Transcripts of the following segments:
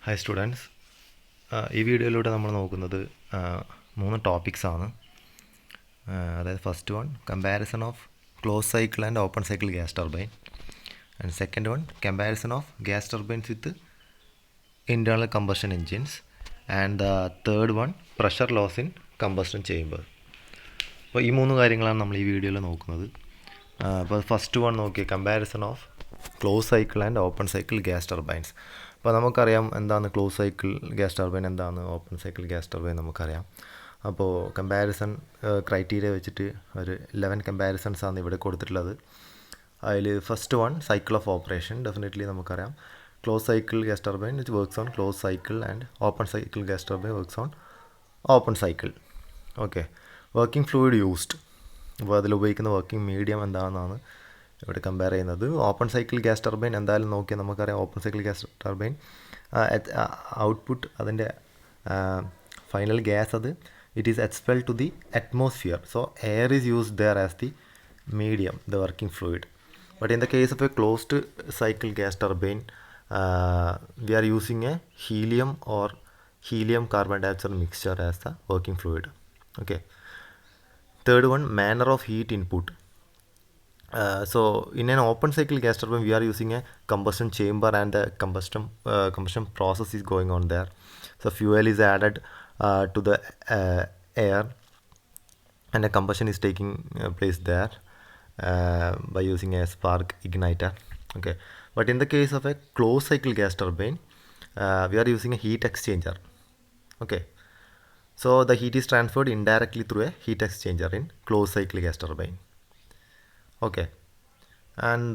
Hi students, ഈ വീഡിയോയിലൂടെ നമ്മൾ നോക്കുന്നത് മൂന്ന് ടോപ്പിക്സാണ്. അതായത് first one comparison of close cycle and open cycle gas turbine, and second one comparison of gas turbines with internal combustion engines, and the third one pressure loss in combustion chamber. അപ്പോൾ ഈ മൂന്ന് കാര്യങ്ങളാണ് നമ്മൾ ഈ വീഡിയോയിൽ നോക്കുന്നത്. അപ്പോൾ first one നോക്കിയ comparison of close cycle and open cycle gas turbines. അപ്പോൾ നമുക്കറിയാം എന്താണ് ക്ലോസ് സൈക്കിൾ ഗ്യാസ് ടർബൈൻ, എന്താണ് ഓപ്പൺ സൈക്കിൾ ഗ്യാസ് ടർബൈൻ നമുക്കറിയാം. അപ്പോൾ കമ്പാരിസൺ ക്രൈറ്റീരിയ വെച്ചിട്ട് ഒരു 11 കമ്പാരിസൺസ് ആണ് ഇവിടെ കൊടുത്തിട്ടുള്ളത്. അതിൽ first one cycle of operation. Definitely നമുക്കറിയാം close cycle gas turbine which works on close cycle and open cycle gas turbine works on open cycle. Okay, working fluid used, അപ്പോൾ അതിൽ ഉപയോഗിക്കുന്ന വർക്കിംഗ് മീഡിയം എന്താണെന്നാണ് ഇവിടെ കമ്പയർ ചെയ്യുന്നത്. Open cycle gas turbine എന്തായാലും നോക്കിയാൽ നമുക്കറിയാം open cycle gas turbine output, അതിൻ്റെ ഫൈനൽ ഗ്യാസ് അത് it is expelled to the atmosphere. So air is used there as the medium, the working fluid. But in the case of a closed cycle gas turbine, we are using a helium or helium carbon dioxide mixture as the working fluid. Okay. Third one, manner of heat input. So in an open cycle gas turbine, we are using a combustion chamber and the combustion process is going on there. So fuel is added to the air and a combustion is taking place there. By using a spark igniter. Okay, but in the case of a closed cycle gas turbine, we are using a heat exchanger. Okay, so the heat is transferred indirectly through a heat exchanger in closed cycle gas turbine. Okay, and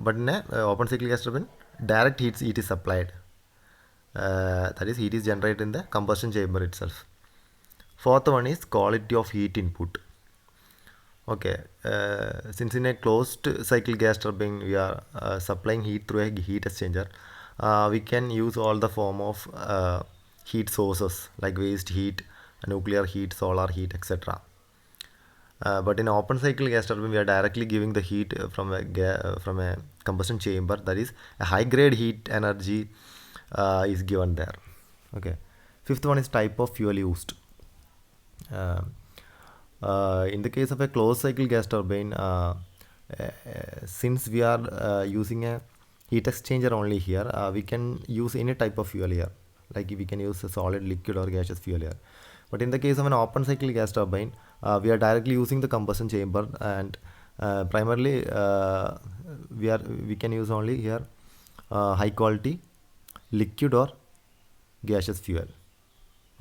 but in a open cycle gas turbine, direct heat is supplied. That is, heat is generated in the combustion chamber itself. Fourth one is quality of heat input. Okay, since in a closed cycle gas turbine we are supplying heat through a heat exchanger, we can use all the form of heat sources like waste heat, nuclear heat, solar heat, etc. But in open cycle gas turbine we are directly giving the heat from a combustion chamber. That is, a high grade heat energy is given there. Okay, fifth one is type of fuel used. In the case of a closed cycle gas turbine, since we are using a heat exchanger only here, we can use any type of fuel here, like we can use a solid, liquid or gaseous fuel here. But in the case of an open cycle gas turbine, we are directly using the combustion chamber, and primarily we can use only here high quality liquid or gaseous fuel.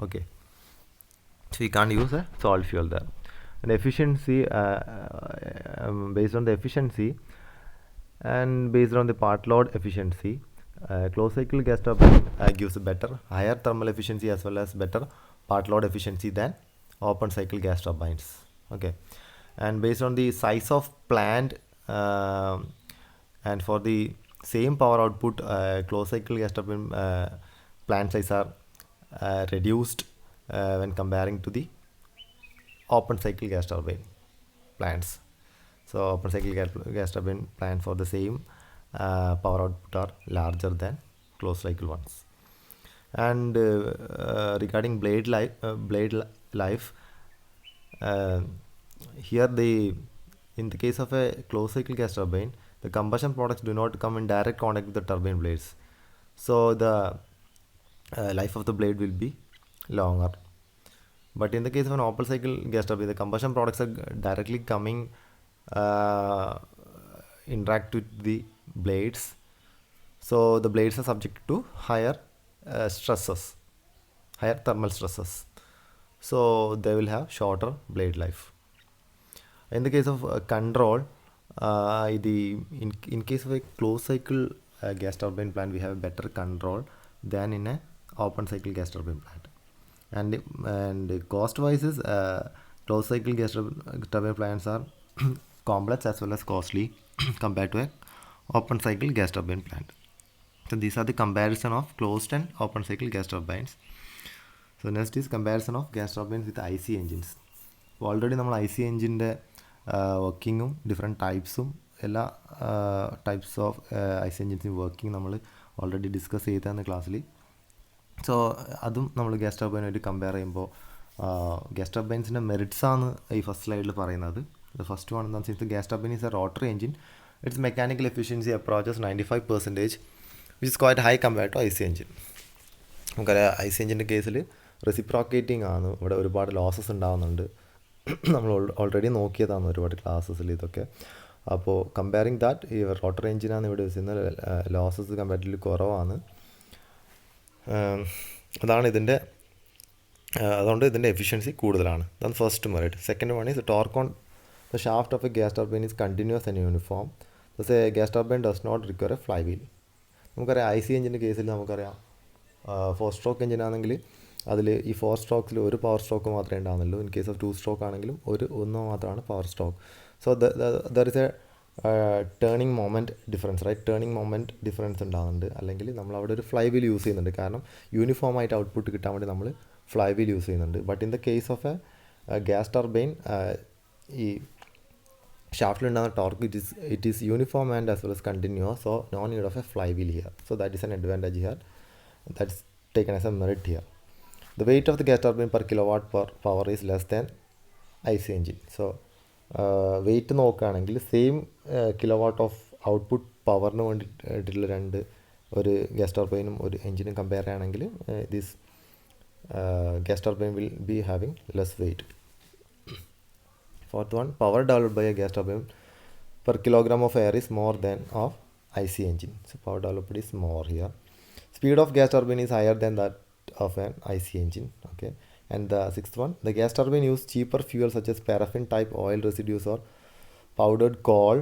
Okay, so we can't use a solid fuel there. And efficiency, based on the efficiency and based on the part load efficiency, closed cycle gas turbine gives a better, higher thermal efficiency as well as better part load efficiency than open cycle gas turbines. Okay, and based on the size of plant and for the same power output, closed cycle gas turbine plant size are reduced when comparing to the open cycle gas turbine plants. So open cycle gas turbine plants for the same power output are larger than closed cycle ones. And regarding blade life, here in the case of a closed cycle gas turbine, the combustion products do not come in direct contact with the turbine blades, so the life of the blade will be longer. But in the case of an open cycle gas turbine, the combustion products are directly coming interact with the blades, so the blades are subject to higher stresses, higher thermal stresses, so they will have shorter blade life. In the case of control, in case of a closed cycle gas turbine plant, we have better control than in a open cycle gas turbine plant. And cost wise is closed cycle gas turbine plants are complex as well as costly compared to a open cycle gas turbine plant. So these are the comparison of closed and open cycle gas turbines. So next is comparison of gas turbines with IC engines. Already നമ്മൾ IC എഞ്ചിൻ്റെ വർക്കിങ്ങും different ടൈപ്സും എല്ലാ types of IC എഞ്ചിൻസിൻ്റെ working നമ്മൾ already discuss ചെയ്തതെന്ന് ക്ലാസ്സിൽ. So അതും നമ്മൾ ഗ്യാസ് ടർബൈനായിട്ട് കമ്പയർ ചെയ്യുമ്പോൾ ഗ്യാസ് ടർബൈൻസിൻ്റെ മെറിറ്റ്സാണ് ഈ ഫസ്റ്റ് സ്ലൈഡിൽ പറയുന്നത്. ഫസ്റ്റ് വൺ എന്താണെന്ന് വെച്ചാൽ gas turbine is a rotary engine. It's mechanical efficiency approaches 95%, which is quite high compared to I C engine. നമുക്കറിയാം ഐ സി എഞ്ചിൻ്റെ കേസിൽ റെസിപ്രോക്കേറ്റിംഗ് ആണ്, ഇവിടെ ഒരുപാട് ലോസസ് ഉണ്ടാകുന്നുണ്ട്. നമ്മൾ ഓൾറെഡി നോക്കിയതാണ് ഒരുപാട് ക്ലാസ്സസിൽ ഇതൊക്കെ. അപ്പോൾ കമ്പയറിങ് ദാറ്റ് ഈ റോട്ടറി എഞ്ചിനാണ് ഇവിടെ വെച്ചിരുന്നത്, ലോസസ് കമ്പാരിറ്റീവ്ലി കുറവാണ്. അതുകൊണ്ട് ഇതിൻ്റെ എഫിഷ്യൻസി കൂടുതലാണ്. അതാണ് first merit. Second one is torque on the shaft of a gas turbine is continuous and uniform. Thus a gas turbine does not require a flywheel. നമുക്കറിയാം I C എഞ്ചിൻ്റെ കേസിൽ നമുക്കറിയാം 4 stroke എഞ്ചിനാണെങ്കിൽ അതിൽ ഈ 4 സ്ട്രോക്സിൽ ഒരു power stroke മാത്രമേ ഉണ്ടാകുന്നുള്ളൂ. In case of 2 stroke ആണെങ്കിലും ഒന്ന് മാത്രമാണ് power stroke. So there is a turning moment difference, right? Turning moment difference ഉണ്ടാകുന്നുണ്ട്. അല്ലെങ്കിൽ നമ്മൾ അവിടെ ഒരു ഫ്ലൈ വീൽ യൂസ് ചെയ്യുന്നുണ്ട്, കാരണം യൂണിഫോം ആയിട്ട് ഔട്ട്പുട്ട് കിട്ടാൻ വേണ്ടി നമ്മൾ ഫ്ലൈ വീൽ യൂസ് ചെയ്യുന്നുണ്ട്. But in the case of a gas turbine, ഈ ഷാഫ്റ്റിലുണ്ടാകുന്ന torque it is uniform and as well as continuous, so no need of a flywheel here. So that is an advantage here, that's taken as a merit here. The weight of the gas turbine per kilowatt per power is less than IC engine. So weight നോക്കുകയാണെങ്കിൽ same kilowatt of output പവറിന് വേണ്ടിയിട്ടുള്ള ഒരു gas ടർബൈനും ഒരു എഞ്ചിനും compare ചെയ്യുകയാണെങ്കിൽ this gas turbine will be having less weight. Fourth one, power developed by a gas turbine per kilogram of air is more than of IC engine. So power developed is more here. Speed of gas turbine is higher than that of an IC engine. Okay. And the sixth one, the gas turbine use cheaper fuel such as paraffin type oil residues or powdered coal,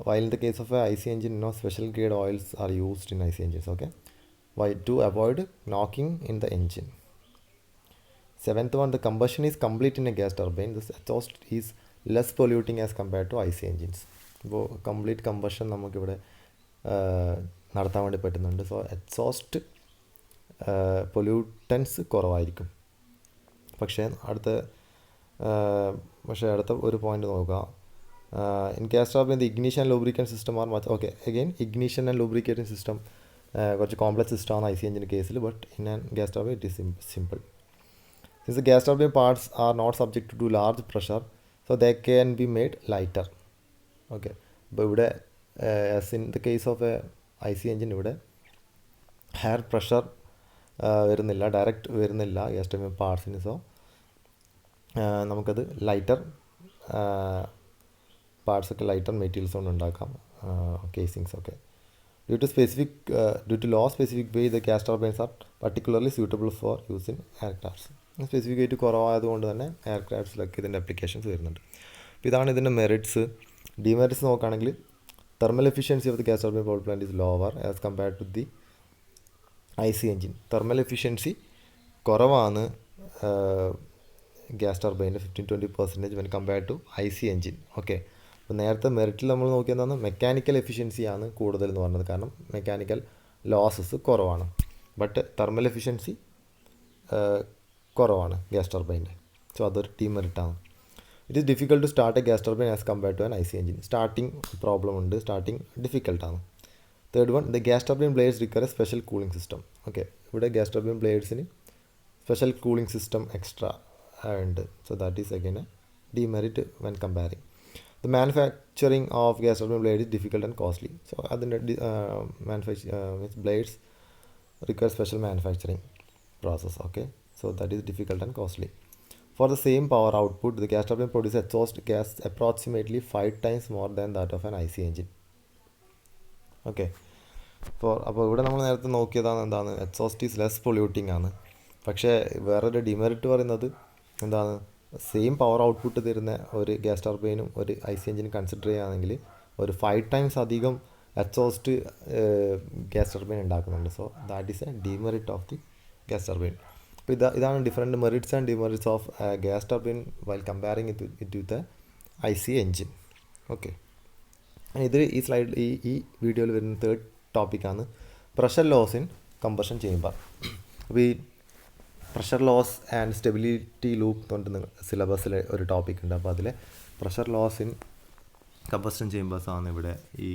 while in the case of a IC engine, no special grade oils are used in IC engines. Okay. Why? To avoid knocking in the engine. Seventh one, the combustion is complete in a gas turbine. This exhaust is less polluting as compared to IC engines. ഇപ്പോൾ complete combustion നമുക്കിവിടെ നടത്താൻ വേണ്ടി പറ്റുന്നുണ്ട്. So exhaust pollutants കുറവായിരിക്കും. പക്ഷേ അടുത്ത ഒരു point നോക്കുക. In gas turbine the ignition and lubrication system are much okay. Again ignition and lubricating system കുറച്ച് കോംപ്ലക്സ് സിസ്റ്റമാണ് IC എഞ്ചിൻ്റെ കേസിൽ. But in an gas turbine it is simple. Since the gas turbine parts are not subject to large pressure, so they can be made lighter. Okay. But ഇവിടെ as in the case of a IC engine, ഇവിടെ higher pressure വരുന്നില്ല, direct വരുന്നില്ല gas turbine പാർട്സിന്. So നമുക്കത് lighter പാർട്സൊക്കെ lighter materials കൊണ്ട് ഉണ്ടാക്കാം, കേസിങ്സ് ഒക്കെ. Due to law specific way, the gas turbines are particularly suitable for use in aircrafts. Specific ആയിട്ട് കുറവായതുകൊണ്ട് തന്നെ എയർക്രാഫ്റ്റ്സിലൊക്കെ ഇതിൻ്റെ അപ്ലിക്കേഷൻസ് വരുന്നുണ്ട്. അപ്പോൾ ഇതാണ് ഇതിൻ്റെ മെറിറ്റ്സ്. ഡിമെറിറ്റ്സ് നോക്കുകയാണെങ്കിൽ thermal efficiency of the gas turbine power plant is lower as compared to the IC engine. Thermal efficiency കുറവാണ് ഗ്യാസ് ടർബൈൻ്റെ 15-20% when compared to IC engine. Okay. അപ്പോൾ നേരത്തെ മെറിറ്റിൽ നമ്മൾ നോക്കിയതാണ് മെക്കാനിക്കൽ എഫിഷ്യൻസിയാണ് കൂടുതൽ എന്ന് പറഞ്ഞത്, കാരണം മെക്കാനിക്കൽ ലോസസ് കുറവാണ്. ബട്ട് തെർമൽ എഫിഷ്യൻസി കുറവാണ് ഗ്യാസ് ടർബൈൻ്റെ. സോ അതൊരു ഡിമെറിറ്റാണ്. It is difficult to start a gas turbine as compared to an IC engine. Starting problem ഉണ്ട്, സ്റ്റാർട്ടിങ് ഡിഫിക്കൽട്ടാണ്. Third one, the gas turbine blades require a special cooling system. Okay. ഇവിടെ gas turbine ബ്ലേഡ്സിന് special cooling system extra ഉണ്ട്. So that is again a demerit when comparing. The manufacturing of gas turbine blade is difficult and costly. So അതിൻ്റെ blades require special manufacturing process. Okay. So that is difficult and costly. For the same power output, the gas turbine produces exhaust gas approximately 5 times more than that of an IC engine. Okay. അപ്പോൾ ഇവിടെ നമ്മൾ നേരത്തെ നോക്കിയതാണ് എന്താണ്, exhaust is less polluting ആണ്. പക്ഷേ വേറൊരു demerit പറയുന്നത് എന്താണ്, സെയിം പവർ ഔട്ട്പുട്ട് തരുന്ന ഒരു ഗ്യാസ് ടർബൈനും ഒരു IC എഞ്ചിനും കൺസിഡർ ചെയ്യുകയാണെങ്കിൽ ഒരു 5 times അധികം എക്സോസ്റ്റ് ഗ്യാസ് ടർബൈൻ ഉണ്ടാക്കുന്നുണ്ട്. So that is a demerit of the gas turbine. അപ്പോൾ ഇതാണ് different merits and demerits of gas turbine while comparing it with IC engine. Okay. ഇത് ഈ സ്ലൈഡിൽ ഈ വീഡിയോയിൽ വരുന്ന തേർഡ് ടോപ്പിക്കാണ് pressure loss in combustion chamber. അപ്പോൾ ഈ pressure loss and stability loop കൊണ്ട് സിലബസിൽ ഒരു ടോപ്പിക് ഉണ്ട്. അപ്പോൾ അതിലെ പ്രഷർ ലോസ് ഇൻ കമ്പഷൻ ചേമ്പേഴ്സാണ് ഇവിടെ ഈ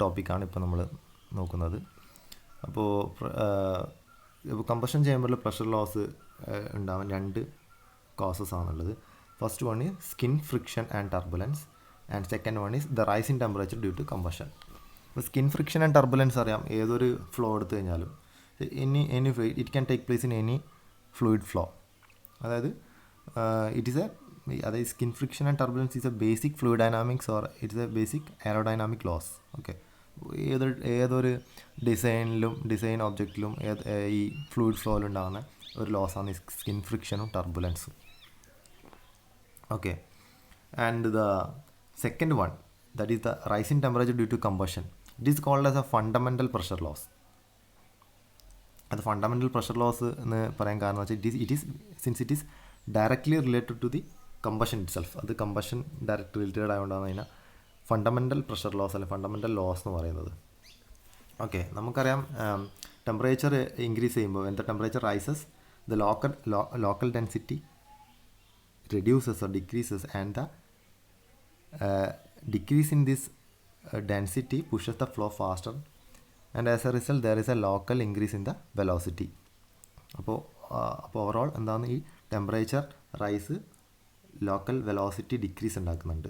ടോപ്പിക്കാണ് ഇപ്പോൾ നമ്മൾ നോക്കുന്നത്. അപ്പോൾ കമ്പഷൻ ചേമ്പറിൽ പ്രഷർ ലോസ് ഉണ്ടാവാൻ 2 കോസസ് ആണുള്ളത്. First one is skin friction and turbulence and second one is the rise in temperature due to combustion. അപ്പോൾ സ്കിൻ ഫ്രിക്ഷൻ ആൻഡ് ടർബുലൻസ് അറിയാം, ഏതൊരു ഫ്ലോ എടുത്തു കഴിഞ്ഞാലും any it can take place in any fluid flow. അതായത് അതായത് skin friction and turbulence is a basic fluid dynamics or it's a basic aerodynamic loss. Okay, ഏതൊരു design ഒബ്ജക്റ്റിലും ഈ fluid ഫ്ലോയിൽ ഉണ്ടാകുന്ന ഒരു ലോസാണ് ഈ സ്കിൻ ഫ്രിക്ഷനും ടർബുലൻസും. Okay, and the second one, that is the rise in temperature due to combustion. It is called as a fundamental pressure loss. അത് ഫണ്ടമെൻ്റൽ പ്രഷർ ലോസ് എന്ന് പറയാൻ കാരണം വെച്ചാൽ it is directly related to the combustion itself. അത് combustion direct related ആയതുകൊണ്ടാണ് അതിനെ fundamental pressure loss അല്ലെങ്കിൽ fundamental loss എന്ന് പറയുന്നത്. ഓക്കെ, നമുക്കറിയാം ടെമ്പറേച്ചർ ഇൻക്രീസ് ചെയ്യുമ്പോൾ when the temperature rises the local density reduces or decreases, and the decrease in this density pushes the flow faster, and as a result there is a local increase in the velocity. അപ്പോൾ overall എന്താണ്, ഈ temperature rise local velocity decrease ഉണ്ടാക്കുന്നുണ്ട്.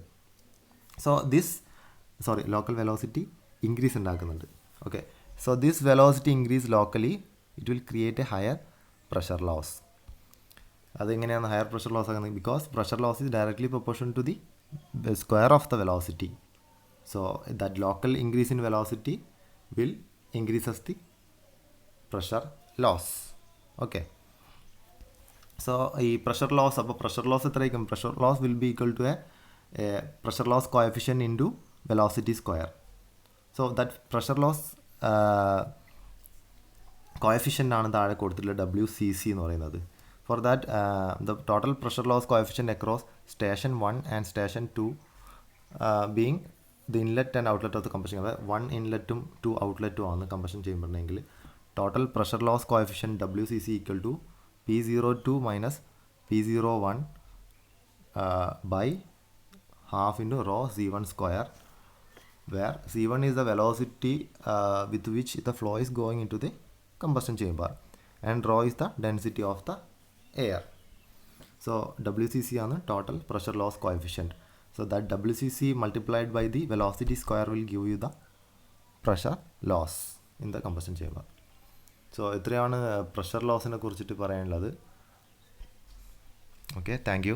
Local velocity increase ഉണ്ടാക്കുന്നുണ്ട്. Okay, so this velocity increase locally it will create a higher pressure loss. അതെങ്ങനെയാണ് higher pressure loss ആകുന്നത്? Because pressure loss is directly proportion to the square of the velocity. So that local increase in velocity will increases the pressure loss. Okay, so ഈ pressure loss, അപ്പോൾ pressure loss എത്രയായിരിക്കും? Pressure loss will be equal to a pressure loss coefficient into velocity square. So that pressure loss coefficient ആണ് താഴെ കൊടുത്തിട്ടുള്ള WCC എന്ന് പറയുന്നത്. For that, the total pressure loss coefficient across station 1 and station 2 being the inlet and outlet of the combustion. അതായത് 1 ഇൻലെറ്റും 2 ഔട്ട്ലെറ്റും ആണ് combustion ചെയ്യുമ്പോഴെങ്കിൽ total pressure loss coefficient WCC equal to P02 minus P01 by half into rho C1 square, where C1 is the velocity with which the flow is going into the combustion chamber and rho is the density of the air. So WCC ആണ് total pressure loss coefficient. So that WCC multiplied by the velocity square will give you the pressure loss in the combustion chamber. So ഇത്രയാണ് pressure ലോസിനെ കുറിച്ചിട്ട് പറയാനുള്ളത്. Okay, thank you.